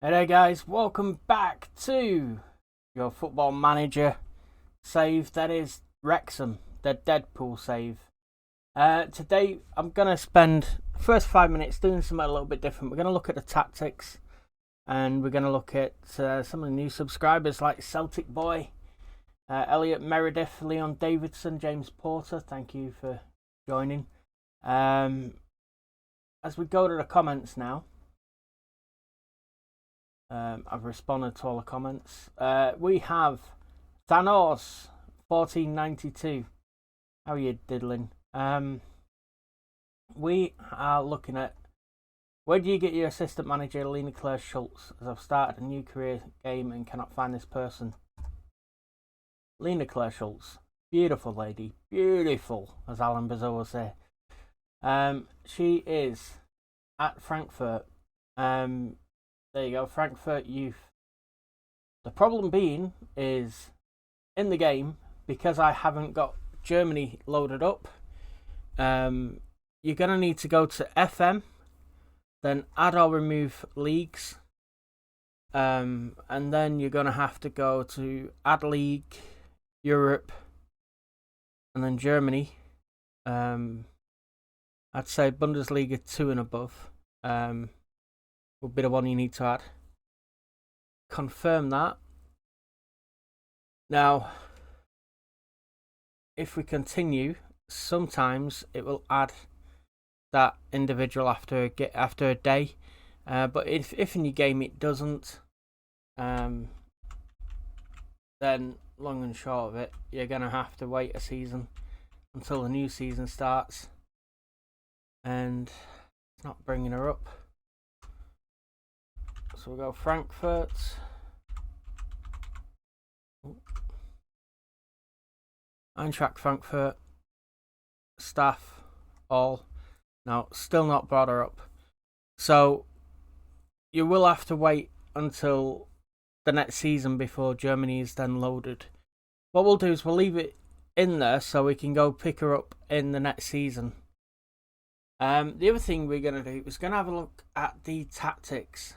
Hey there guys, welcome back to your football manager save, that is Wrexham, the Deadpool save. Today I'm going to spend the first 5 minutes doing something a little bit different. We're going to look at the tactics and we're going to look at some of the new subscribers like Celtic Boy, Elliot Meredith, Leon Davidson, James Porter, thank you for joining. As we go to the comments now, I've responded to all the comments. We have Thanos 1492. How are you diddling? We are looking at where do you get your assistant manager, Lena Claire Schultz, as I've started a new career game and cannot find this person. Lena Claire Schultz, beautiful lady, beautiful, as Alan Bazot will say. She is at Frankfurt. There you go, Frankfurt Youth. The problem being is in the game, because I haven't got Germany loaded up, you're going to need to go to FM, then add or remove leagues, and then you're going to have to go to add league, Europe, and then Germany. I'd say Bundesliga 2 and above. Will be the one you need to add. Confirm that. Now, if we continue, sometimes it will add that individual after a day. But if in your game it doesn't, then long and short of it, you're gonna have to wait a season until the new season starts. And it's not bringing her up. So we'll go Frankfurt. Eintracht Frankfurt. Staff. All. Now, still not brought her up. So, you will have to wait until the next season before Germany is then loaded. What we'll do is we'll leave it in there so we can go pick her up in the next season. The other thing we're going to do is going to have a look at the tactics.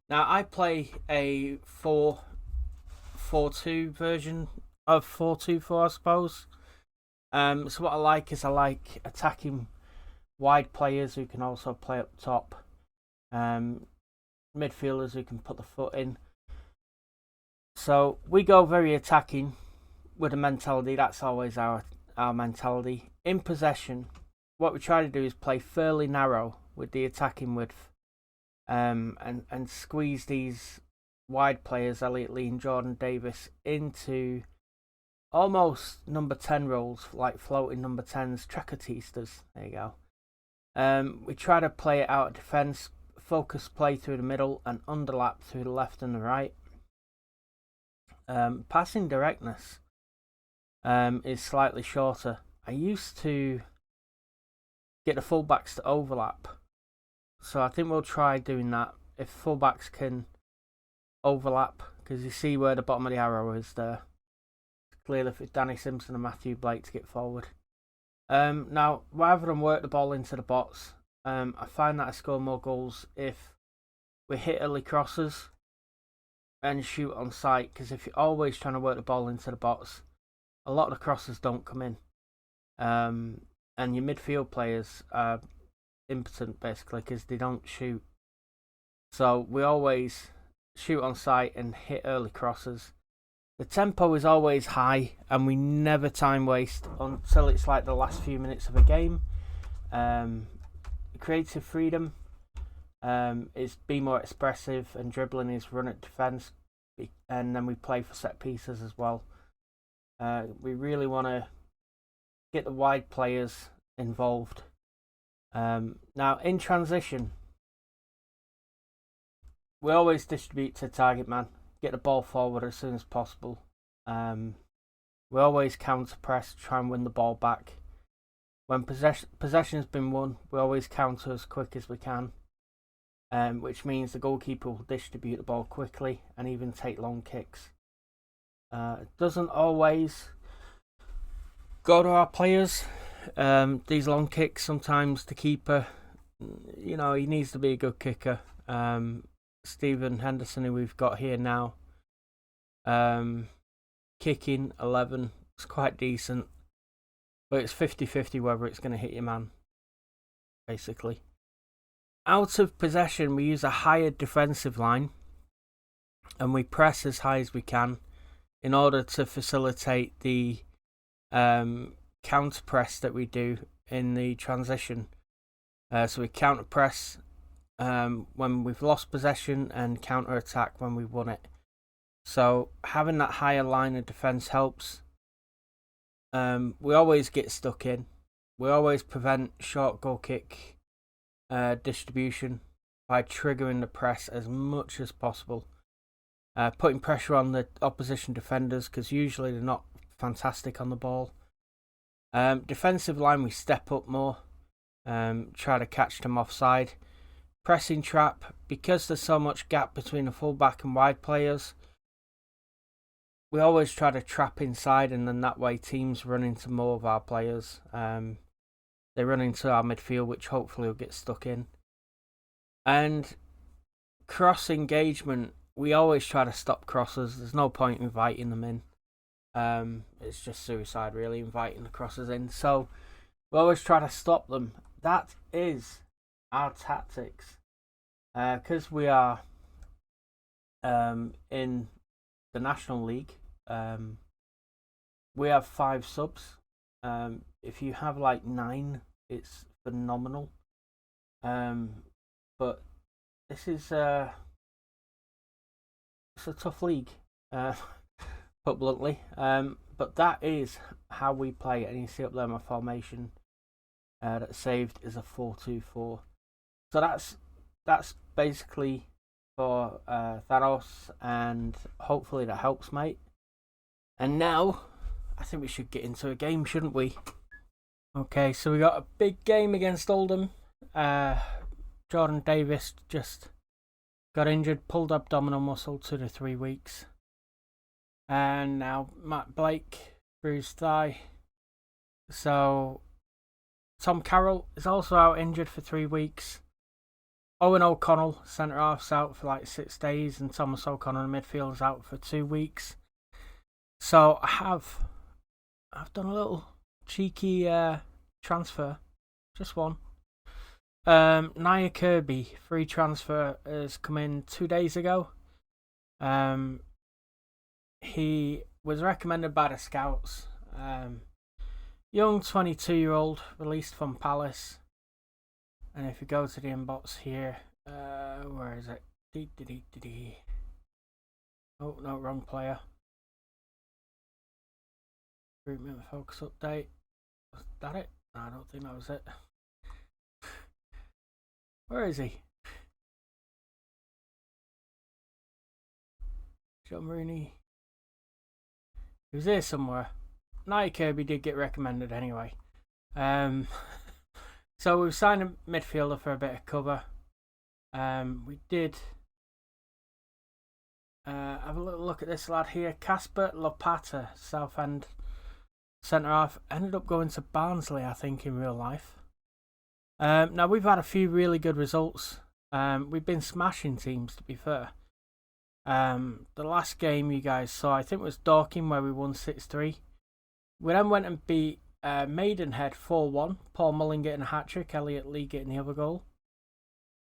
Now, I play a 4-4-2 version of 4-2-4, I suppose. So what I like is I like attacking wide players who can also play up top. Midfielders who can put the foot in. So we go very attacking with a mentality. That's always our mentality. In possession, what we try to do is play fairly narrow with the attacking width. And squeeze these wide players, Elliot Lee and Jordan Davis, into almost number 10 roles, like floating number 10s, Trequartistas. There you go. We try to play it out of defence, focus play through the middle, and underlap through the left and the right. Passing directness is slightly shorter. I used to get the fullbacks to overlap. So I think we'll try doing that if fullbacks can overlap, because you see where the bottom of the arrow is there. Clearly for Danny Simpson and Matthew Blake to get forward. Now, rather than work the ball into the box, I find that I score more goals if we hit early crosses and shoot on sight, because if you're always trying to work the ball into the box, a lot of the crosses don't come in. And your midfield players are impotent basically because they don't shoot. So we always shoot on sight and hit early crosses. The tempo is always high and we never time waste until it's like the last few minutes of a game. Creative freedom is be more expressive, and dribbling is run at defence, and then we play for set pieces as well. We really want to get the wide players involved. Now in transition, we always distribute to target man, get the ball forward as soon as possible. We always counter press, try and win the ball back. When possession's been won, we always counter as quick as we can, which means the goalkeeper will distribute the ball quickly and even take long kicks. It doesn't always go to our players. These long kicks, sometimes the keeper, he needs to be a good kicker. Stephen Henderson, who we've got here now. Kicking 11. It's quite decent. But it's 50-50 whether it's going to hit your man, basically. Out of possession, we use a higher defensive line. And we press as high as we can in order to facilitate the counter press that we do in the transition. So we counter press when we've lost possession and counter attack when we've won it. So having that higher line of defence helps. We always get stuck in. We always prevent short goal kick distribution by triggering the press as much as possible. Putting pressure on the opposition defenders because usually they're not fantastic on the ball. Defensive line, we step up more. Try to catch them offside. Pressing trap, because there's so much gap between the fullback and wide players, we always try to trap inside, and then that way teams run into more of our players. They run into our midfield, which hopefully will get stuck in. And cross engagement, we always try to stop crosses. There's no point inviting them in. It's just suicide, really, inviting the crosses in. So we always try to stop them. That is our tactics. Because we are in the National League, we have 5 subs. If you have like 9, it's phenomenal. But this is it's a tough league, put bluntly. But that is how we play. And you see up there my formation that's saved is a 4-2-4. So that's basically for Thanos, and hopefully that helps, mate. And now I think we should get into a game, shouldn't we? Okay, so we got a big game against Oldham. Jordan Davis just got injured, pulled abdominal muscle 2 to 3 weeks. And now Matt Blake, bruised thigh. So Tom Carroll is also out injured for 3 weeks. Owen O'Connell, centre half's out for like 6 days, and Thomas O'Connell, midfield, is out for 2 weeks. So I've done a little cheeky transfer, just one. Nia Kirby, free transfer, has come in 2 days ago. He was recommended by the scouts. Young 22-year-old, released from Palace. And if you go to the inbox here, where is it? Oh, no, wrong player. Recruitment focus update. Was that it? No, I don't think that was it. Where is he? John Rooney. He was here somewhere. Nia Kirby did get recommended anyway. So we've signed a midfielder for a bit of cover. We did have a little look at this lad here. Casper Lopata, Southend centre half. Ended up going to Barnsley, I think, in real life. Now we've had a few really good results. We've been smashing teams, to be fair. The last game you guys saw, I think it was Dorking, where we won 6-3. We then went and beat Maidenhead 4-1. Paul Mullin getting a hat-trick, Elliot Lee getting the other goal.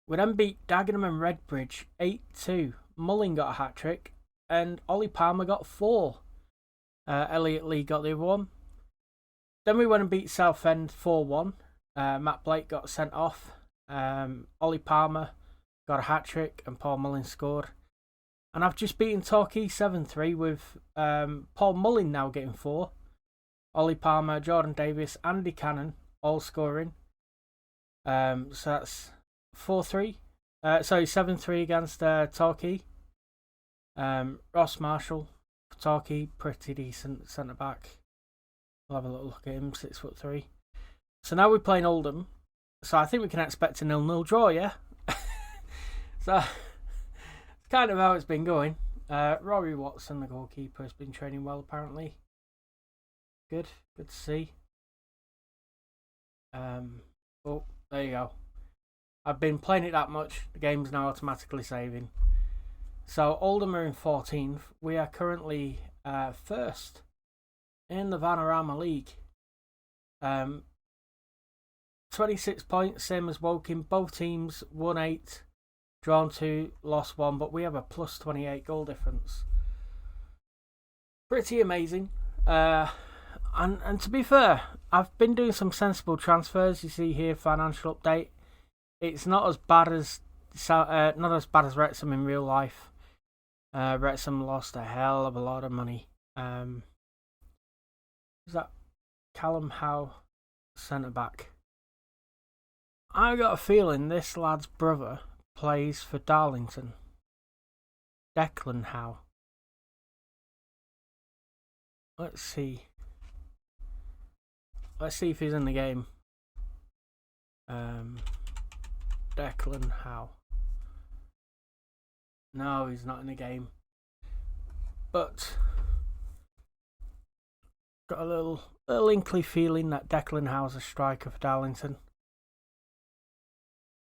We then beat Dagenham and Redbridge 8-2. Mullin got a hat-trick and Ollie Palmer got 4. Elliot Lee got the other one. Then we went and beat Southend 4-1. Matt Blake got sent off. Ollie Palmer got a hat-trick and Paul Mullin scored. And I've just beaten Torquay 7-3 with Paul Mullin now getting 4. Ollie Palmer, Jordan Davis, Andy Cannon all scoring. So that's 4-3. 7-3 against Torquay. Ross Marshall for Torquay, pretty decent centre back. We'll have a little look at him, 6'3". So now we're playing Oldham. So I think we can expect a 0-0 draw, yeah? So it's kind of how it's been going. Rory Watson, the goalkeeper, has been training well apparently. Good to see. Oh, there you go. I've been playing it that much. The game's now automatically saving. So Oldham are in 14th. We are currently first in the Vanarama League. 26 points, same as Woking. Both teams won 8, drawn 2, lost 1, but we have a plus 28 goal difference. Pretty amazing. And to be fair, I've been doing some sensible transfers. You see here, financial update. It's not as bad as Wrexham in real life. Wrexham lost a hell of a lot of money. Is that Callum Howe, centre back? I got a feeling this lad's brother plays for Darlington. Declan Howe. Let's see. Let's see if he's in the game. Declan Howe. No, he's not in the game. But got a little inkly feeling that Declan Howe's a striker for Darlington.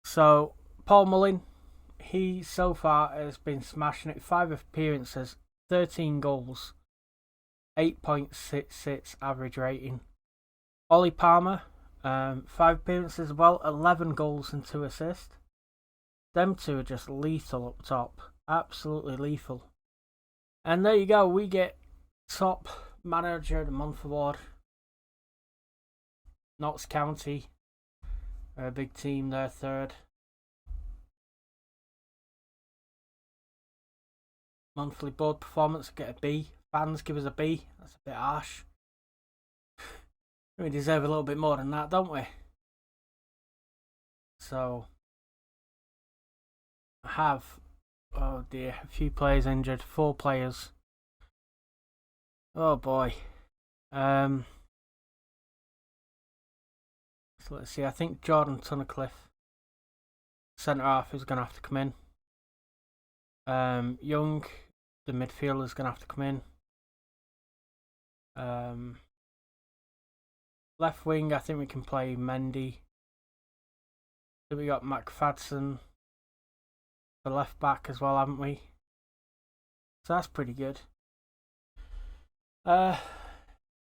So Paul Mullin, he so far has been smashing it. 5 appearances, 13 goals, 8.66 average rating. Ollie Palmer, 5 appearances as well, 11 goals and 2 assists. Them two are just lethal up top. Absolutely lethal. And there you go, we get top manager of the month award. Notts County, a big team, they're third. Monthly board performance, get a B. Fans give us a B. That's a bit harsh. We deserve a little bit more than that, don't we? So I have, oh dear, a few players injured, 4 players. Oh boy. So let's see, I think Jordan Tunnicliffe, centre half, is going to have to come in. Young, the midfielder, is going to have to come in. Left wing, I think we can play Mendy. Then we got McFadden, the left back as well, haven't we? So that's pretty good. Then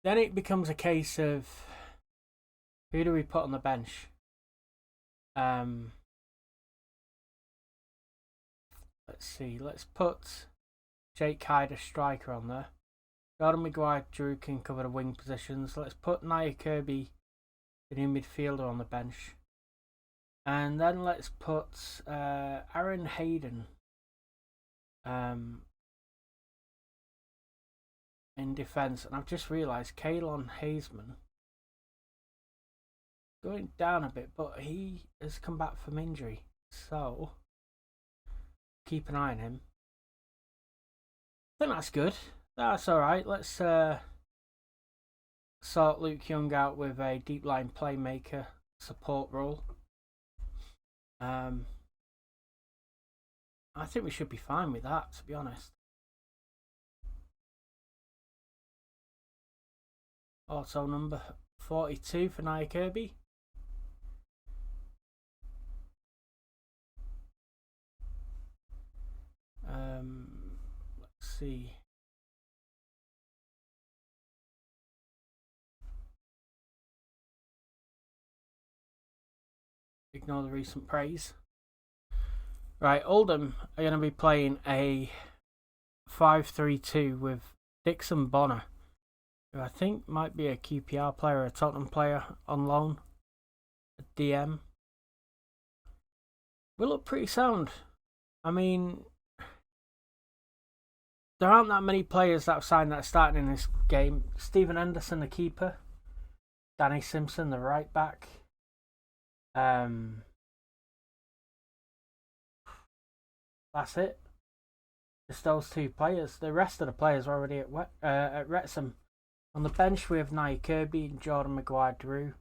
it becomes a case of who do we put on the bench? Let's see. Let's put Jake Hyde, a striker, on there. Jordan Maguire-Drew can cover the wing positions. Let's put Nia Kirby, the new midfielder, on the bench. And then let's put Aaron Hayden in defence. And I've just realised Kalon Hazeman going down a bit, but he has come back from injury. So keep an eye on him. I think that's good. That's alright. Let's sort Luke Young out with a deep line playmaker support role. I think we should be fine with that, to be honest. Auto number 42 for Nia Kirby. Let's see. Ignore the recent praise. Right, Oldham are going to be playing a 5-3-2 with Dixon Bonner, who I think might be a QPR player, a Tottenham player on loan, a DM. We look pretty sound. I mean, there aren't that many players that have signed that are starting in this game. Stephen Henderson, the keeper. Danny Simpson, the right back. That's it. Just those 2 players. The rest of the players are already at Wrexham. On the bench we have Nia Kirby and Jordan Maguire-Drew.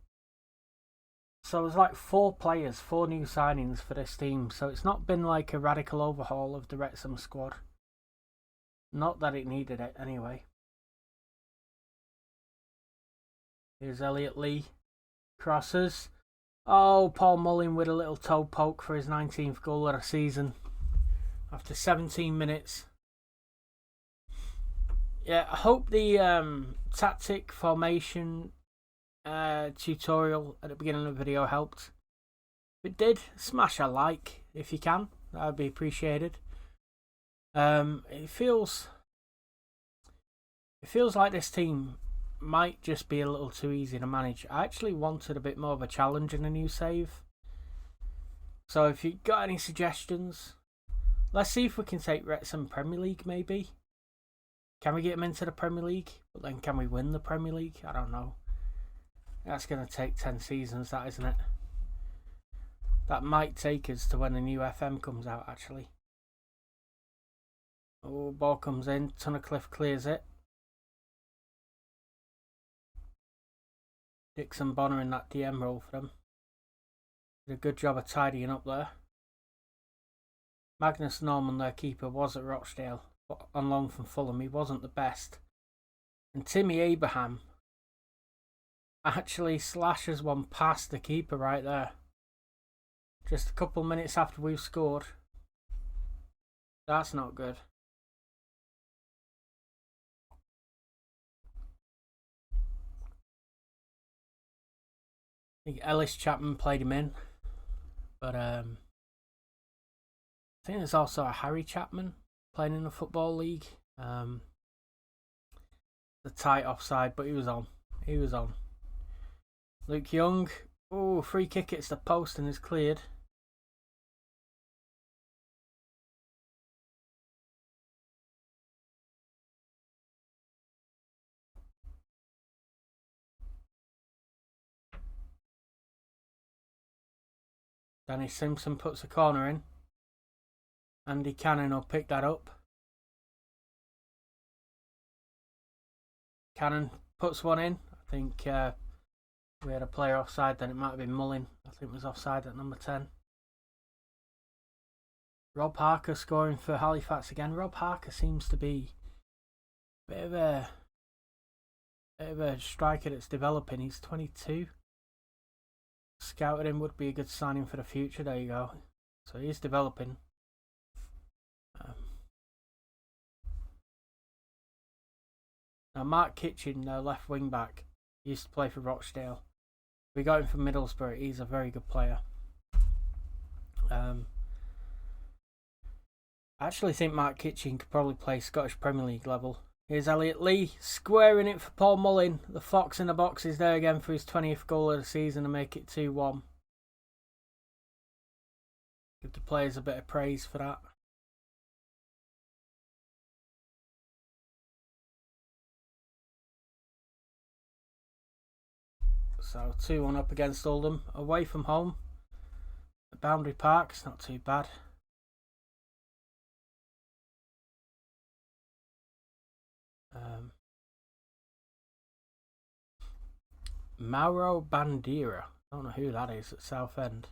So there's like 4 players, 4 new signings for this team. So it's not been like a radical overhaul of the Wrexham squad. Not that it needed it anyway. Here's Elliot Lee. Crosses. Oh, Paul Mullin with a little toe poke for his 19th goal of the season. after 17 minutes. Yeah, I hope the tactic formation tutorial at the beginning of the video helped. If it did, smash a like if you can. That would be appreciated. It feels like this team might just be a little too easy to manage. I actually wanted a bit more of a challenge in a new save. So if you got any suggestions, let's see if we can take Wrexham Premier League maybe. Can we get them into the Premier League? But then can we win the Premier League? I don't know. That's going to take 10 seasons, that, isn't it? That might take us to when the new FM comes out, actually. Oh, ball comes in. Tunnicliffe clears it. Dixon Bonner in that DM role for them. Did a good job of tidying up there. Magnus Norman, their keeper, was at Rochdale, but on loan from Fulham. He wasn't the best. And Timmy Abraham actually slashes one past the keeper right there. Just a couple minutes after we've scored. That's not good. I think Ellis Chapman played him in. But I think there's also a Harry Chapman playing in the Football League. The tight offside, but he was on. He was on. Luke Young. Oh, free kick, it's the post and is cleared. Danny Simpson puts a corner in. Andy Cannon will pick that up. Cannon puts one in. I think we had a player offside, then it might have been Mullin. I think was offside at number 10. Rob Harker scoring for Halifax again. Rob Harker seems to be a bit of a striker that's developing. He's 22. Scouted him, would be a good signing for the future. There you go. So he's developing. Now Mark Kitchen, left wing back, used to play for Rochdale. We got him from Middlesbrough. He's a very good player. I actually think Mark Kitchen could probably play Scottish Premier League level. Here's Elliot Lee squaring it for Paul Mullin. The Fox in the box is there again for his 20th goal of the season to make it 2-1. Give the players a bit of praise for that. So 2-1 up against Oldham. Away from home. The Boundary Park, it's not too bad. Mauro Bandeira. I don't know who that is at Southend.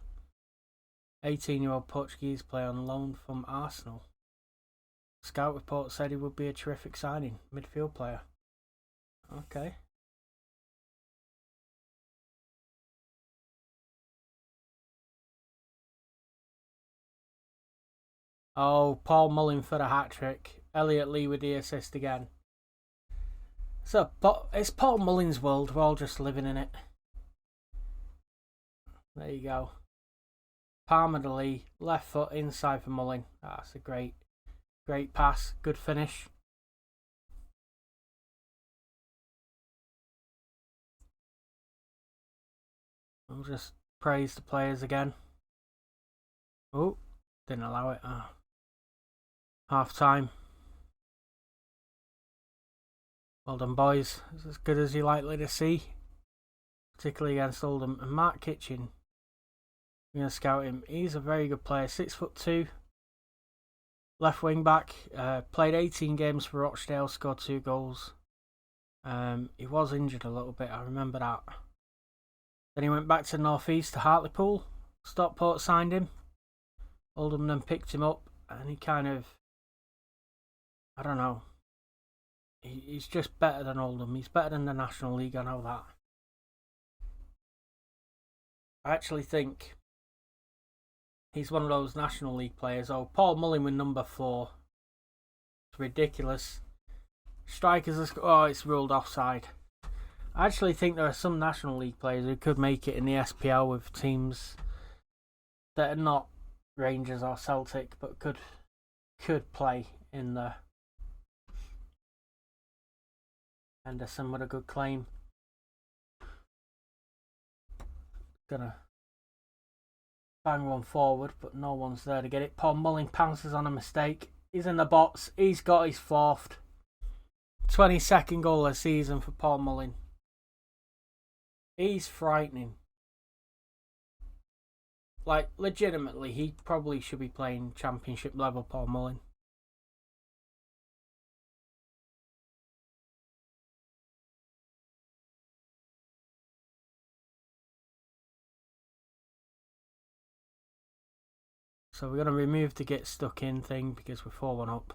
18-year-old Portuguese player on loan from Arsenal. Scout report said he would be a terrific signing. Midfield player. Okay. Oh, Paul Mullin for the hat-trick. Elliot Lee with the assist again. So, it's Paul Mullin's world. We're all just living in it. There you go. Palmer to Lee. Left foot inside for Mullin. That's a great pass. Good finish. We'll just praise the players again. Oh, didn't allow it. Half time. Well done, boys. It's as good as you're likely to see, particularly against Oldham. And Mark Kitchen, I'm going to scout him. He's a very good player. 6'2", left wing back. Played 18 games for Rochdale. Scored 2 goals. He was injured a little bit. I remember that. Then he went back to North East to Hartlepool. Stockport signed him. Oldham then picked him up, and he kind of, I don't know. He's just better than Oldham. He's better than the National League, I know that. I actually think He's one of those National League players. Oh, Paul Mullin with number 4. It's ridiculous. Strikers, oh, it's ruled offside. I actually think there are some National League players who could make it in the SPL with teams that are not Rangers or Celtic, but could play in the Henderson with a good claim. Gonna bang one forward, but no one's there to get it. Paul Mullin pounces on a mistake. He's in the box. He's got his 4th. 22nd goal of the season for Paul Mullin. He's frightening. Like, legitimately, he probably should be playing championship level Paul Mullin. So we're going to remove the get stuck in thing because we're 4-1 up.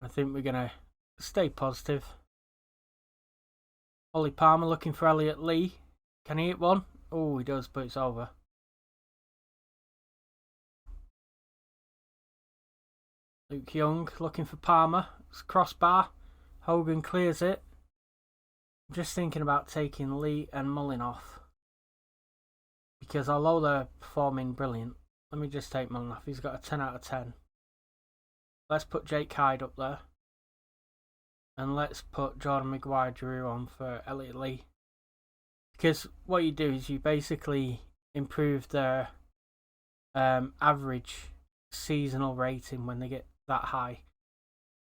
I think we're going to stay positive. Ollie Palmer looking for Elliot Lee. Can he hit one? Oh, he does, but it's over. Luke Young looking for Palmer. It's crossbar. Hogan clears it. I'm just thinking about taking Lee and Mullin off. Because although they're performing brilliant, let me just take Mullin off. He's got a 10 out of 10. Let's put Jake Hyde up there. And let's put Jordan Maguire-Drew on for Elliot Lee. Because what you do is you basically improve their average seasonal rating when they get that high.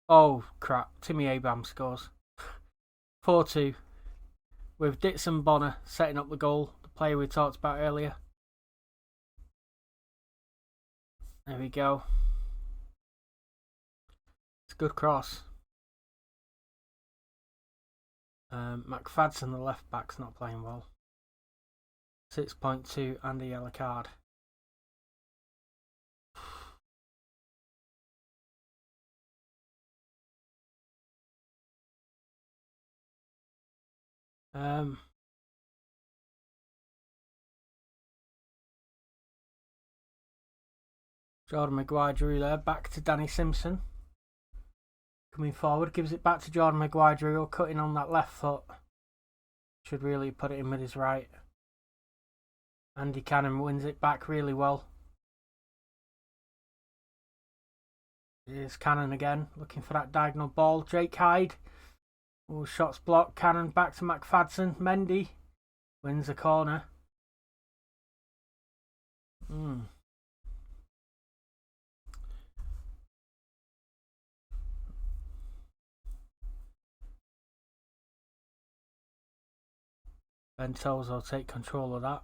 Oh crap, Timmy Abraham scores. 4-2. With Ditson Bonner setting up the goal, the player we talked about earlier. There we go. It's a good cross. McFadden, the left back's not playing well. 6.2 and a yellow card. Jordan Maguire-Drew there, back to Danny Simpson. Coming forward, gives it back to Jordan Maguire-Drew, cutting on that left foot. Should really put it in with his right. Andy Cannon wins it back really well. Here's Cannon again, looking for that diagonal ball. Jake Hyde. Oh, shots blocked. Cannon back to McFadden. Mendy wins the corner. Bento's will take control of that.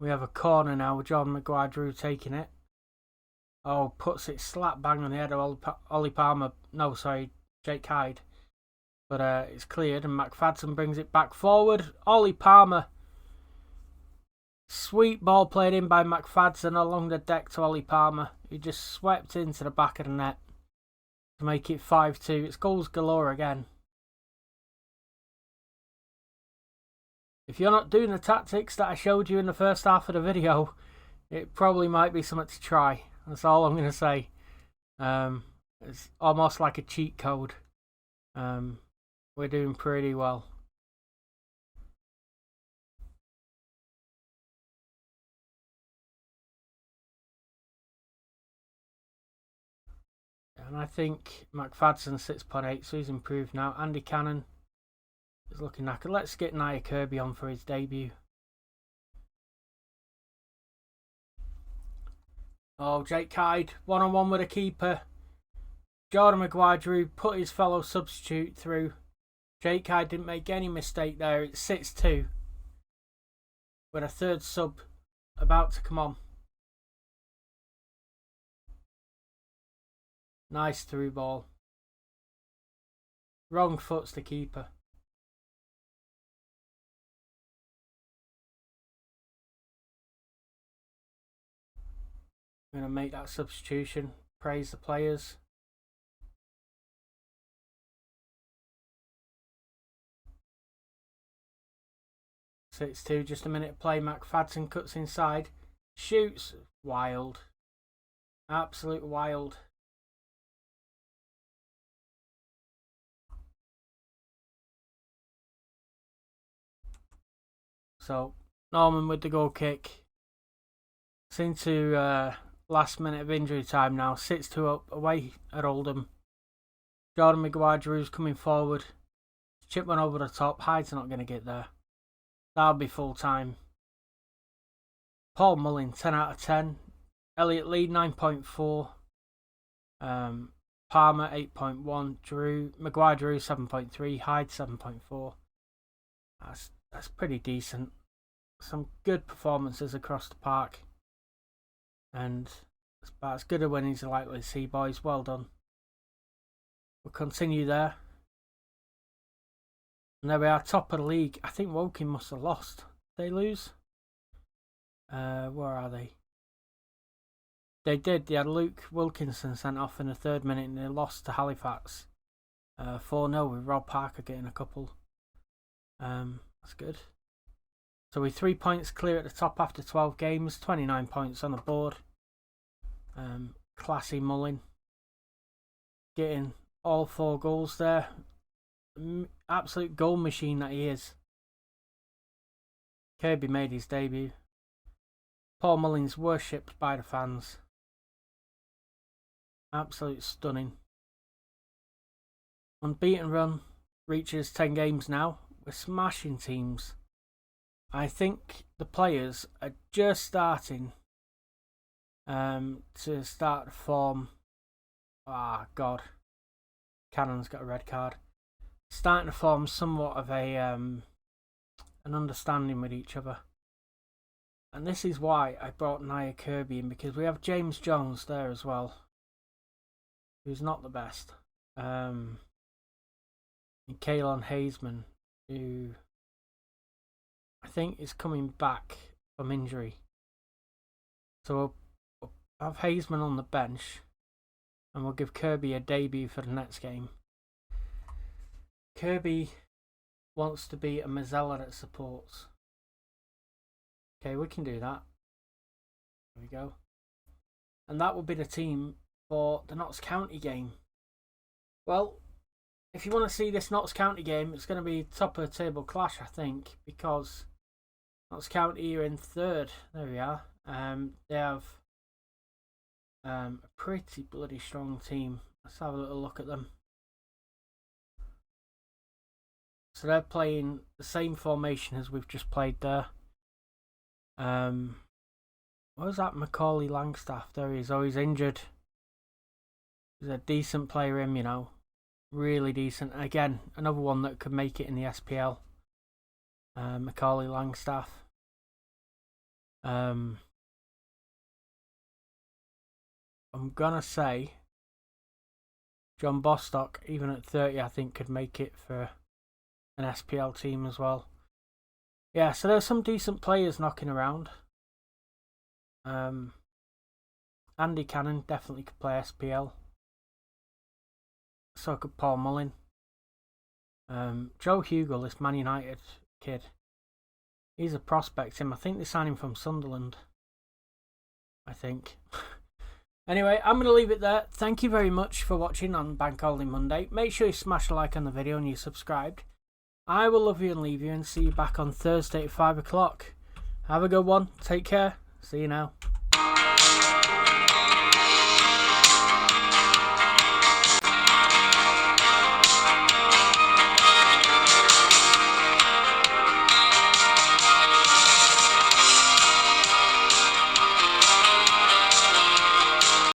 We have a corner now with Jordan Maguire-Drew taking it. Oh, puts it slap bang on the head of Ollie Palmer. No, sorry, Jake Hyde. But it's cleared and McFadden brings it back forward. Ollie Palmer. Sweet ball played in by McFadden along the deck to Ollie Palmer. He just swept into the back of the net to make it 5-2. It's goals galore again. If you're not doing the tactics that I showed you in the first half of the video, it probably might be something to try. That's all I'm going to say. It's almost like a cheat code. We're doing pretty well. And I think McFadden 6.8, so he's improved now. Andy Cannon is looking knackered. Let's get Nia Kirby on for his debut. Oh, Jake Hyde, one-on-one with a keeper. Jordan Maguire-Drew put his fellow substitute through. Jake Hyde didn't make any mistake there. It's 6-2. With a third sub about to come on. Nice through ball. Wrong foot's the keeper. I'm going to make that substitution. Praise the players. So it's 2, just a minute to play. McFadden cuts inside. Shoots. Wild. Absolute wild. So, Norman with the goal kick. It's into last minute of injury time now. 6-2 up away at Oldham. Jordan Maguire-Drew's coming forward. Chip one over the top. Hyde's not going to get there. That'll be full time. Paul Mullin, 10 out of 10. Elliot Lee, 9.4. Palmer, 8.1. Maguire-Drew, 7.3. Hyde, 7.4. That's pretty decent. Some good performances across the park. And it's about as good a win as you're likely to see, boys. Well done. We'll continue there. And there we are, top of the league. I think Woking must have lost. Did they lose? Where are they? They did. They had Luke Wilkinson sent off in the 3rd minute and they lost to Halifax 4-0 with Rob Parker getting a couple. That's good. So we're 3 points clear at the top after 12 games. 29 points on the board. Classy Mullin. Getting all 4 goals there. Absolute goal machine that he is. Kirby made his debut. Paul Mullin's worshipped by the fans. Absolute stunning. Unbeaten run reaches 10 games now. We're smashing teams. I think the players are just starting to start to form. Ah, God. Cannon's got a red card. Starting to form somewhat of a an understanding with each other. And this is why I brought Nia Kirby in, because we have James Jones there as well, who's not the best. And Kaylon Hazeman, who I think is coming back from injury. So we'll have Hazeman on the bench, and we'll give Kirby a debut for the next game. Kirby wants to be a Mazzella that supports. Okay, we can do that. There we go. And that will be the team for the Notts County game. Well, if you want to see this Notts County game, it's going to be top of the table clash, I think, because Notts County are in 3rd. There we are. They have a pretty bloody strong team. Let's have a little look at them. So they're playing the same formation as we've just played there. What was that? Macaulay Langstaff. There he is. Oh, he's injured. He's a decent player, him, you know. Really decent. Again, another one that could make it in the SPL. Macaulay Langstaff. I'm gonna say John Bostock, even at 30, I think could make it for an SPL team as well. Yeah, so there's some decent players knocking around. Andy Cannon definitely could play SPL. So could Paul Mullin. Joe Hugel, this Man United kid, he's a prospect. I think they signed him from Sunderland. I think. Anyway, I'm going to leave it there. Thank you very much for watching on Bank Holiday Monday. Make sure you smash a like on the video and you're subscribed. I will love you and leave you and see you back on Thursday at 5 o'clock. Have a good one. Take care. See you now.